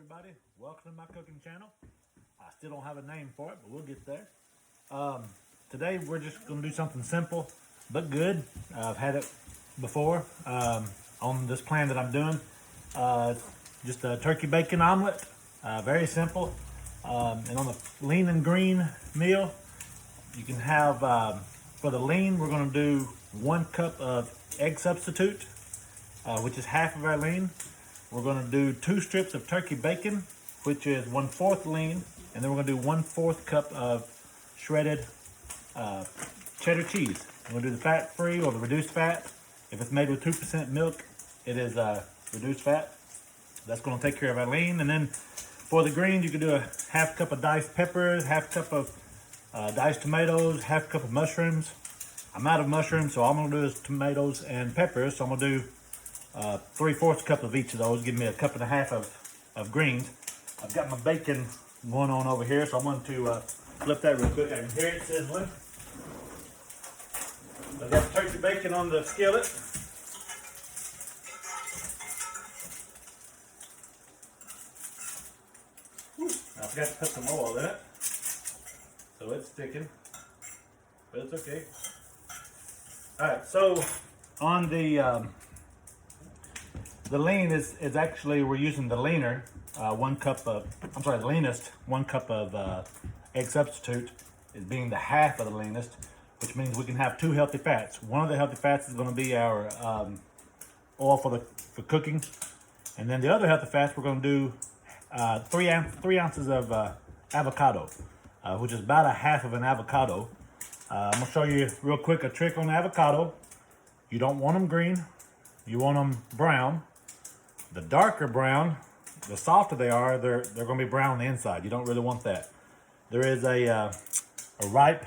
everybody. Welcome to my cooking channel. I still don't have a name for it, but we'll get there. Today we're just going to do something simple but good. I've had it before on this plan that I'm doing. Just a turkey bacon omelet. Very simple. And on the lean and green meal, you can have, for the lean, we're going to do 1 cup of egg substitute, which is half of our lean. We're going to do 2 strips of turkey bacon, which is 1/4 lean, and then we're going to do 1/4 cup of shredded cheddar cheese. We're going to do the fat-free or the reduced fat. If it's made with 2% milk, it is reduced fat. That's going to take care of our lean. And then for the greens, you can do a 1/2 cup of diced peppers, 1/2 cup of diced tomatoes, 1/2 cup of mushrooms. I'm out of mushrooms, so all I'm going to do is tomatoes and peppers. So I'm going to do 3/4 cup of each of those. Give me a 1.5 cups of greens. I've got my bacon going on over here, so I'm going to flip that real quick. I can hear it sizzling. I've got the turkey bacon on the skillet. I forgot to put some oil in it, so it's sticking, but it's okay. All right, so on the lean is actually, we're using the leaner, the leanest 1 cup of egg substitute is being the half of the leanest, which means we can have 2 healthy fats. One of the healthy fats is going to be our oil for cooking, and then the other healthy fats we're going to do 3 ounces of avocado, which is about 1/2 of an avocado. I'm going to show you real quick a trick on the avocado. You don't want them green, you want them brown. The darker brown, the softer they are, they're going to be brown on the inside. You don't really want that. There is a ripe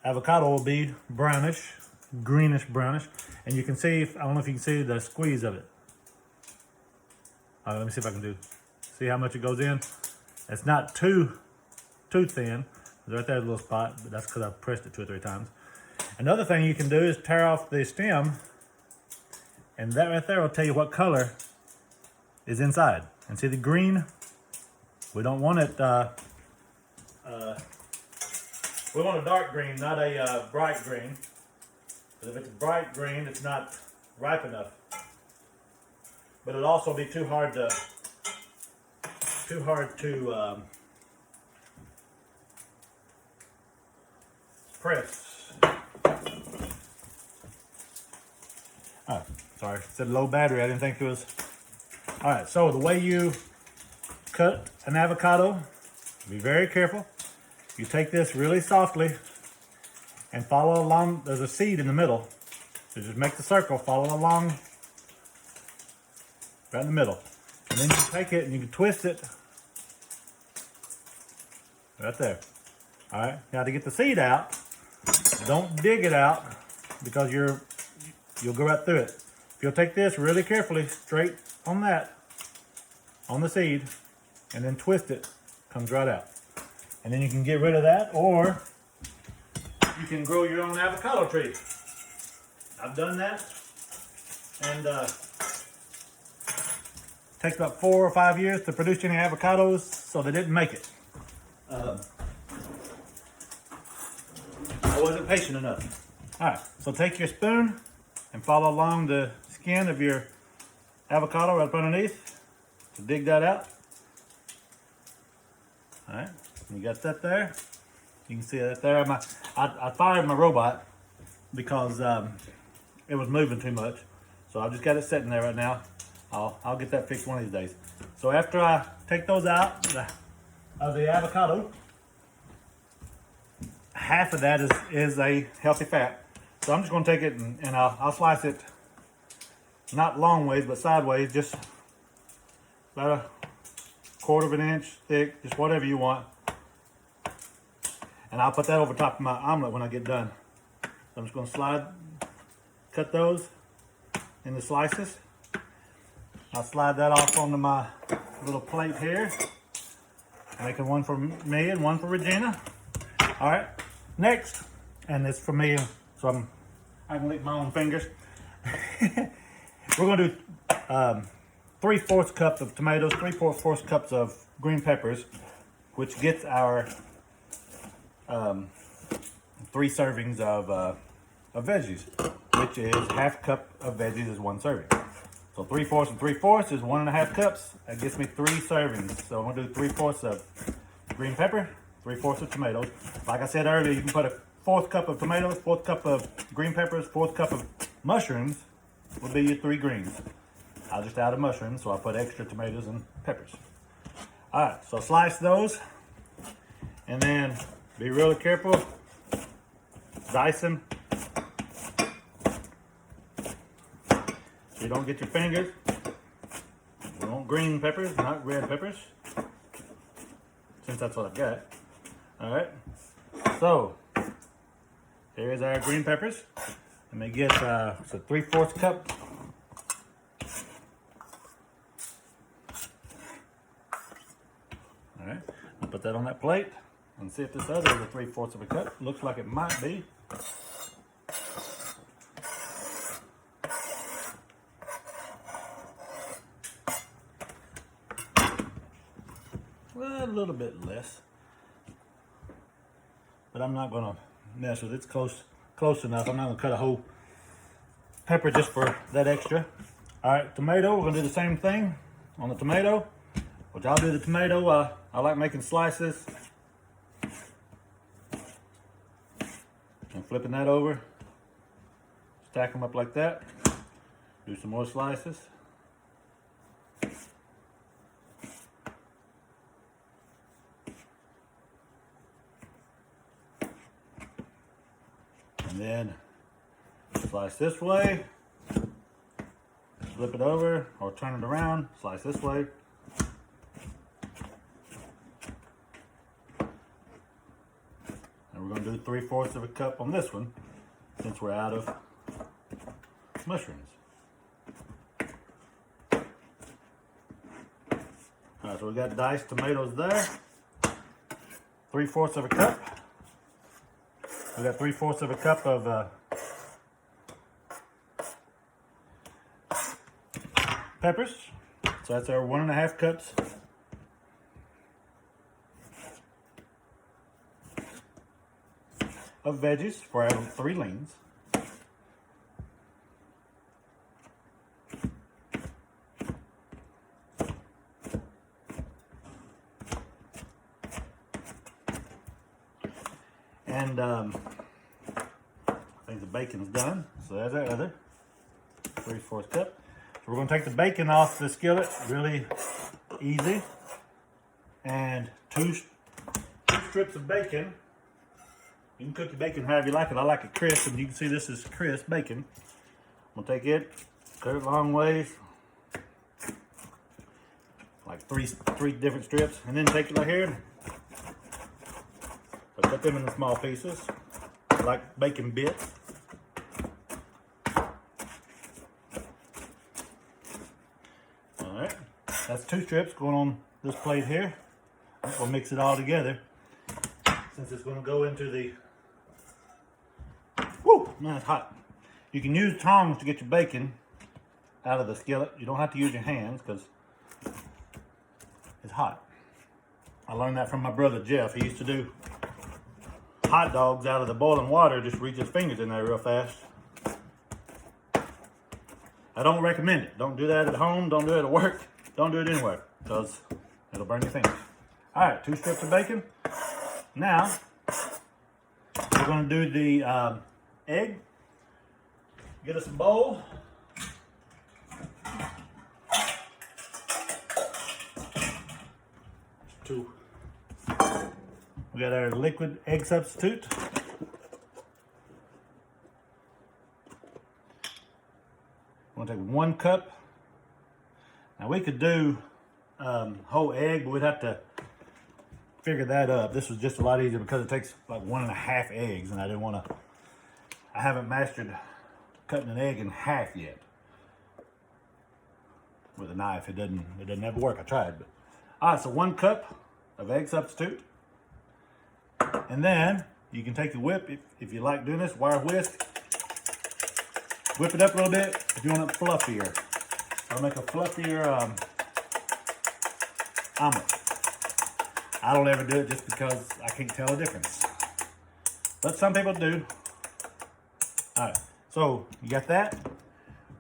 avocado will be brownish, greenish brownish, and you can see, I don't know if you can see the squeeze of it. Let me see if I can see how much it goes in. It's not too thin. Right there's a little spot, but that's because I've pressed it 2 or 3 times. Another thing you can do is tear off the stem, and that right there will tell you what color is inside. And see the green? We don't want it, we want a dark green, not a bright green. Because if it's bright green, it's not ripe enough. But it'll also be too hard to press. Oh, sorry, it said low battery. I didn't think it was. All right, so the way you cut an avocado, be very careful. You take this really softly and follow along. There's a seed in the middle. So just make the circle, follow along right in the middle. And then you can take it and you can twist it right there. All right, now to get the seed out, don't dig it out because you'll go right through it. If you'll take this really carefully, straight on the seed, and then twist it, comes right out. And then you can get rid of that, or you can grow your own avocado tree. I've done that, and it takes about 4 or 5 years to produce any avocados, so they didn't make it. I wasn't patient enough. All right, so take your spoon and follow along the skin of your avocado right up underneath to dig that out. All right, you got that there. You can see that there. I fired my robot because it was moving too much, so I just got it sitting there right now. I'll get that fixed one of these days. So after I take those out of the avocado, half of that is a healthy fat. So I'm just going to take it and I'll slice it, not long ways, but sideways, just about 1/4 inch thick, just whatever you want. And I'll put that over top of my omelet when I get done. So I'm just going to cut those into slices. I'll slide that off onto my little plate here. Making one for me and one for Regina. All right, next, and it's for me, so I can lick my own fingers. We're going to do 3/4 cup of tomatoes, 3/4 cups of green peppers, which gets our 3 servings of veggies, which is half cup of veggies is 1 serving. So 3/4 and 3/4 is 1.5 cups. That gets me 3 servings. So I'm gonna do 3/4 of green pepper, 3/4 of tomatoes. Like I said earlier, you can put a 1/4 cup of tomatoes, 1/4 cup of green peppers, 1/4 cup of mushrooms would be your 3 greens. I just added mushrooms, so I put extra tomatoes and peppers. All right, so slice those, and then be really careful. Dice them. So you don't get your fingers. We want green peppers, not red peppers, since that's what I've got. All right, so here's our green peppers. Let me get so 3/4 cup. All right, I'll put that on that plate and see if this other is a 3/4 of a cup. Looks like it might be. Well, a little bit less, but I'm not gonna mess with it. It's close enough. I'm not gonna cut a whole pepper just for that extra. All right, tomato. We're gonna do the same thing on the tomato. Which I'll do the tomato. I like making slices and flipping that over. Stack them up like that. Do some more slices. And then slice this way, flip it over or turn it around, slice this way. And we're going to do 3/4 of a cup on this one since we're out of mushrooms. All right, so we got diced tomatoes there. 3/4 of a cup. We got 3/4 of a cup of peppers. So that's our 1.5 cups. Of veggies for our 3 leans. And I think the bacon's done. So there's our other 3/4 cup. So we're going to take the bacon off the skillet really easy. And two strips of bacon. You can cook your bacon however you like it. I like it crisp, and you can see this is crisp bacon. I'm gonna take it, cut it long ways, like three different strips, and then take it right here. I cut them into small pieces, like bacon bits. All right, that's 2 strips going on this plate here. We'll mix it all together since it's gonna go into the. Woo, man, it's hot. You can use tongs to get your bacon out of the skillet. You don't have to use your hands because it's hot. I learned that from my brother Jeff. He used to do hot dogs out of the boiling water, just reach his fingers in there real fast. I don't recommend it. Don't do that at home. Don't do it at work. Don't do it anywhere because it'll burn your fingers. All right, 2 strips of bacon. Now, we're going to do the egg. Get us a bowl. We got our liquid egg substitute. We're going to take 1 cup. Now we could do whole egg, but we'd have to figure that up. This was just a lot easier because it takes like 1.5 eggs, and I didn't want to. I haven't mastered cutting an egg in half yet with a knife. It doesn't ever work. I tried, but all right. So 1 cup of egg substitute, and then you can take the whip if you like doing this wire whisk. Whip it up a little bit if you want it fluffier. I'll make a fluffier omelet. I don't ever do it just because I can't tell the difference. But some people do. All right, so you got that?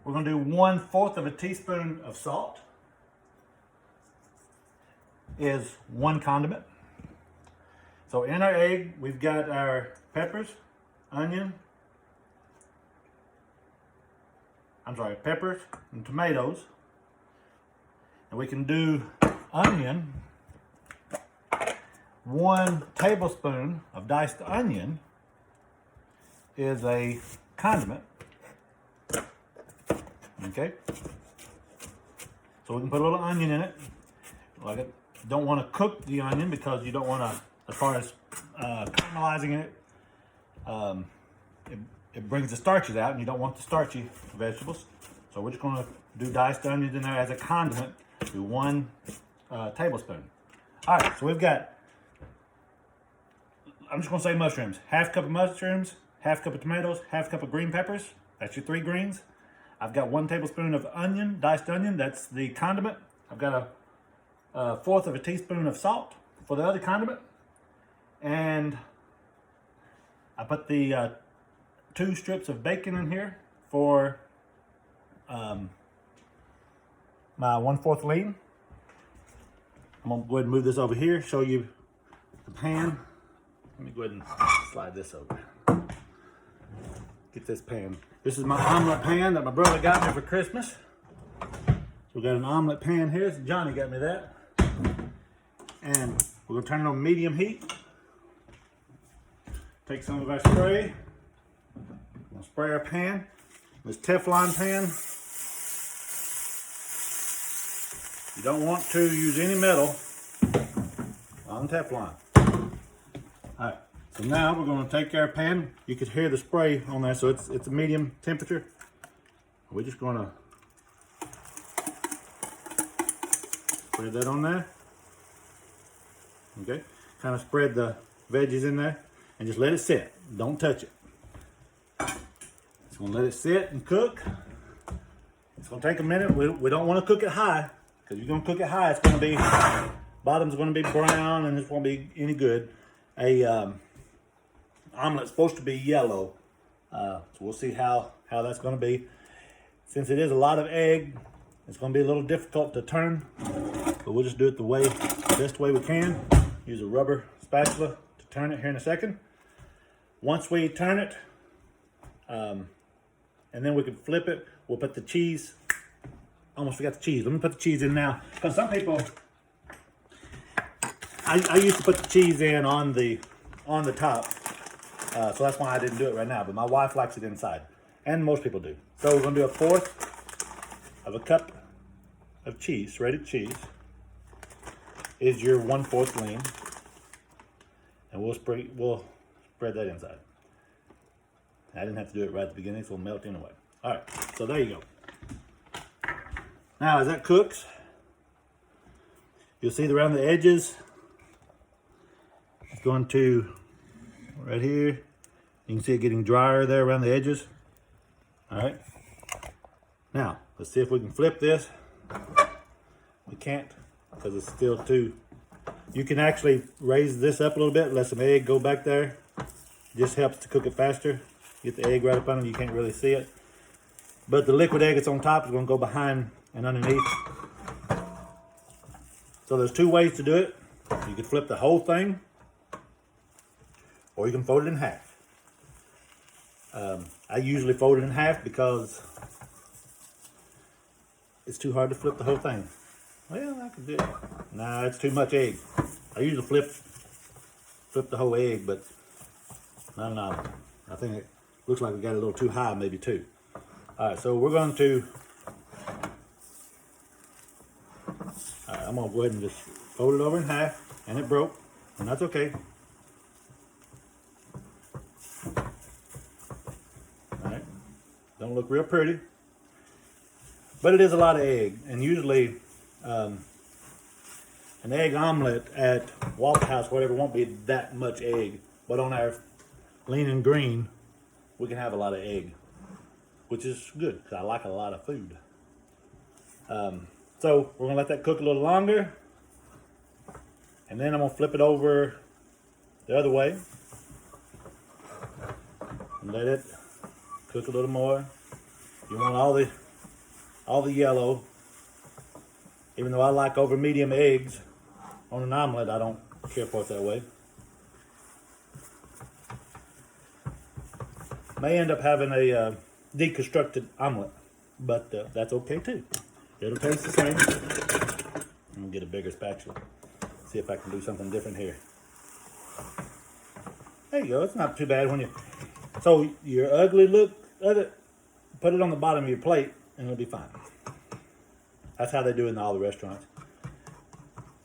We're gonna do 1/4 of a teaspoon of salt. Is 1 condiment. So in our egg, we've got our peppers, peppers and tomatoes. And we can do onion. 1 tablespoon of diced onion is a condiment. Okay. So we can put a little onion in it. Like it. Don't want to cook the onion because you don't want to, as far as caramelizing it, it brings the starches out, and you don't want the starchy vegetables. So we're just going to do diced onions in there as a condiment. Do 1 tablespoon. All right, so we've got, I'm just going to say mushrooms. 1/2 cup of mushrooms, 1/2 cup of tomatoes, 1/2 cup of green peppers. That's your 3 greens. I've got 1 tablespoon of onion, diced onion. That's the condiment. I've got a 1/4 of a teaspoon of salt for the other condiment. And I put the 2 strips of bacon in here for my 1/4 lean. I'm gonna go ahead and move this over here, show you the pan. Let me go ahead and slide this over. Get this pan. This is my omelet pan that my brother got me for Christmas. So we got an omelet pan here. Johnny got me that. And we're gonna turn it on medium heat. Take some of our spray. We'll spray our pan. This Teflon pan. You don't want to use any metal on Teflon. Alright, so now we're going to take our pan. You could hear the spray on there, so it's a medium temperature. We're just going to spread that on there. Okay, kind of spread the veggies in there and just let it sit. Don't touch it. Just gonna let it sit and cook. It's gonna take a minute. We don't want to cook it high, because if you're gonna cook it high, it's gonna be, bottom's gonna be brown and it won't be any good. A omelet's supposed to be yellow, so we'll see how that's gonna be. Since it is a lot of egg, it's gonna be a little difficult to turn, but we'll just do it the best way we can. Use a rubber spatula to turn it here in a second. Once we turn it, and then we can flip it, we'll put the cheese. Almost forgot the cheese. Let me put the cheese in now. Because some people, I used to put the cheese in on the top. So that's why I didn't do it right now. But my wife likes it inside. And most people do. So we're going to do 1/4 of a cup of cheese, shredded cheese, is your 1/4 lean. And we'll spread that inside. I didn't have to do it right at the beginning, so it'll melt anyway. All right, so there you go. Now, as that cooks, you'll see around the edges, it's going to, right here, you can see it getting drier there around the edges. All right. Now, let's see if we can flip this. We can't, because it's still too, you can actually raise this up a little bit, let some egg go back there. Just helps to cook it faster. Get the egg right up under, you can't really see it. But the liquid egg that's on top is going to go behind and underneath. So there's 2 ways to do it. You can flip the whole thing, or you can fold it in half. I usually fold it in half because it's too hard to flip the whole thing. Well, I could do it. Nah, it's too much egg. I usually flip the whole egg, but no. I think it looks like we got a little too high, maybe too. All right, so we're going to, I'm going to go ahead and just fold it over in half, and it broke, and that's okay. All right, don't look real pretty, but it is a lot of egg, and usually an egg omelet at Waffle House, whatever, won't be that much egg, but on our lean and green, we can have a lot of egg, which is good because I like a lot of food. So we're gonna let that cook a little longer, and then I'm gonna flip it over the other way and let it cook a little more. You want all the yellow. Even though I like over medium eggs on an omelet, I don't care for it that way. May end up having a deconstructed omelet, but that's okay too. It'll taste the same. I'm gonna get a bigger spatula. See if I can do something different here. There you go. It's not too bad when you. So your ugly look of it, put it on the bottom of your plate, and it'll be fine. That's how they do it in all the restaurants.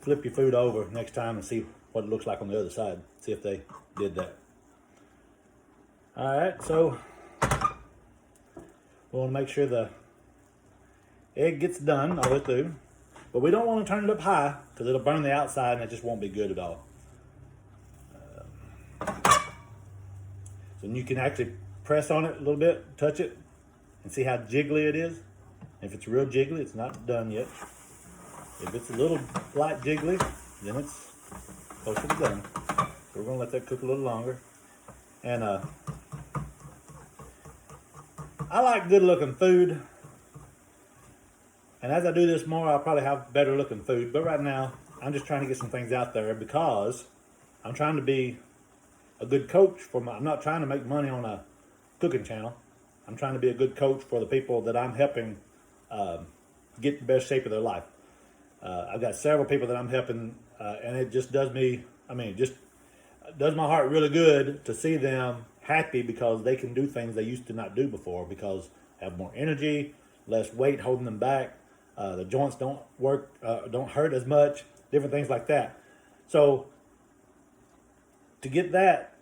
Flip your food over next time and see what it looks like on the other side. See if they did that. All right, so we want to make sure the egg gets done all the way through, but we don't want to turn it up high because it'll burn the outside and it just won't be good at all. So you can actually press on it a little bit, touch it, and see how jiggly it is. If it's real jiggly, it's not done yet. If it's a little light jiggly, then it's close to done. So we're gonna let that cook a little longer. And I like good looking food. And as I do this more, I'll probably have better looking food. But right now, I'm just trying to get some things out there because I'm trying to be a good coach I'm not trying to make money on a cooking channel. I'm trying to be a good coach for the people that I'm helping get the best shape of their life. I've got several people that I'm helping, and it just does me, it just does my heart really good to see them happy because they can do things they used to not do before because they have more energy, less weight holding them back, the joints don't work, don't hurt as much, different things like that. So to get that,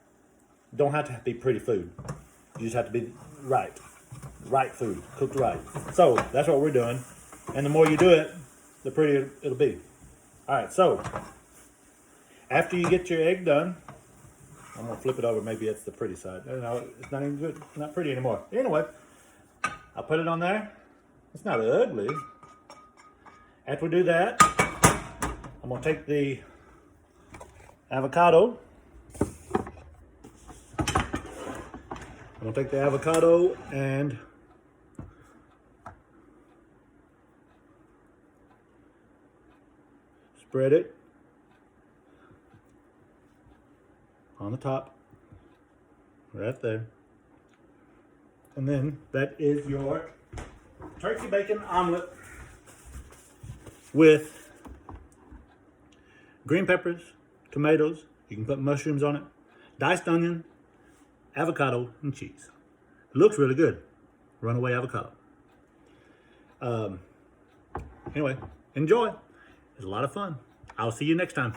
don't have to be pretty food. You just have to be right food, cooked right. So that's what we're doing. And the more you do it, the prettier it'll be. All right, so after you get your egg done, I'm gonna flip it over. Maybe it's the pretty side. No, it's not even good. It's not pretty anymore. Anyway, I'll put it on there. It's not ugly. After we do that, I'm gonna take the avocado. I'm gonna take the avocado and spread it on the top, right there. And then that is your turkey bacon omelet with green peppers, tomatoes, you can put mushrooms on it, diced onion, avocado, and cheese. It looks really good. Runaway avocado. Anyway, enjoy. It's a lot of fun. I'll see you next time.